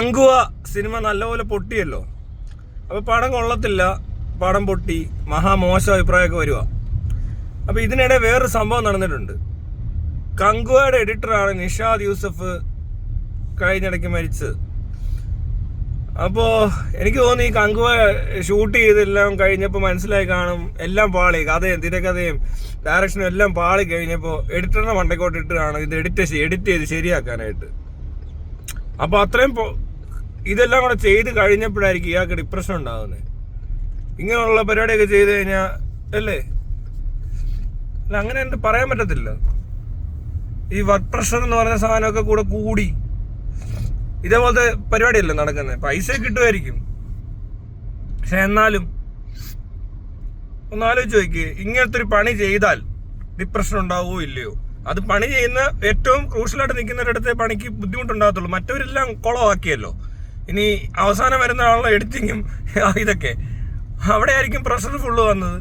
Kanguva cinema നല്ലപോലെ പൊട്ടിയല്ലോ. അപ്പോൾ പടം കൊള്ളത്തില്ല, പടം പൊട്ടി, മഹാമോശം അഭിപ്രായമൊക്കെ വരുക. അപ്പോൾ ഇതിനിടെ വേറൊരു സംഭവം നടന്നിട്ടുണ്ട്. കങ്കുവയുടെ എഡിറ്ററാണ് നിഷാദ് യൂസഫ് കഴിഞ്ഞിടയ്ക്ക് മരിച്ചത്. അപ്പോൾ എനിക്ക് തോന്നി ഈ കങ്കുവ ഷൂട്ട് ചെയ്തെല്ലാം കഴിഞ്ഞപ്പോൾ മനസ്സിലായി കാണും എല്ലാം പാളി, കഥയും തിരക്കഥയും ഡയറക്ഷനും എല്ലാം പാളി കഴിഞ്ഞപ്പോൾ എഡിറ്ററിനെ മണ്ടക്കോട്ടിട്ടാണ് ഇത് എഡിറ്റ് ചെയ്ത് ശരിയാക്കാനായിട്ട്. അപ്പോൾ അത്രയും ഇതെല്ലാം കൂടെ ചെയ്ത് കഴിഞ്ഞപ്പോഴായിരിക്കും ഇയാൾക്ക് ഡിപ്രഷൻ ഉണ്ടാകുന്നത്. ഇങ്ങനെയുള്ള പരിപാടിയൊക്കെ ചെയ്ത് കഴിഞ്ഞാൽ അല്ലേ, അല്ല അങ്ങനെ എന്ത് പറയാൻ പറ്റത്തില്ല. ഈ വർക്ക് പ്രഷർ എന്ന് പറഞ്ഞ സാധനമൊക്കെ കൂടി ഇതേപോലത്തെ പരിപാടിയല്ലേ നടക്കുന്നത്. പൈസ കിട്ടുമായിരിക്കും, പക്ഷെ എന്നാലും ഒന്ന് ആലോചിച്ച് നോക്കിയേ, ഇങ്ങനത്തെ ഒരു പണി ചെയ്താൽ ഡിപ്രഷൻ ഉണ്ടാവുമോ ഇല്ലയോ? അത് പണി ചെയ്യുന്ന ഏറ്റവും ക്രൂഷ്യലായിട്ട് നിൽക്കുന്നവരുടെ പണിക്ക് ബുദ്ധിമുട്ടുണ്ടാകത്തുള്ളൂ. മറ്റവരെല്ലാം കുളമാക്കിയല്ലോ. ഇനി അവസാനം വരുന്ന ആളുടെ എഡിറ്റിങ്ങും ഇതൊക്കെ അവിടെ ആയിരിക്കും പ്രഷർ ഫുള്ള് വന്നത്.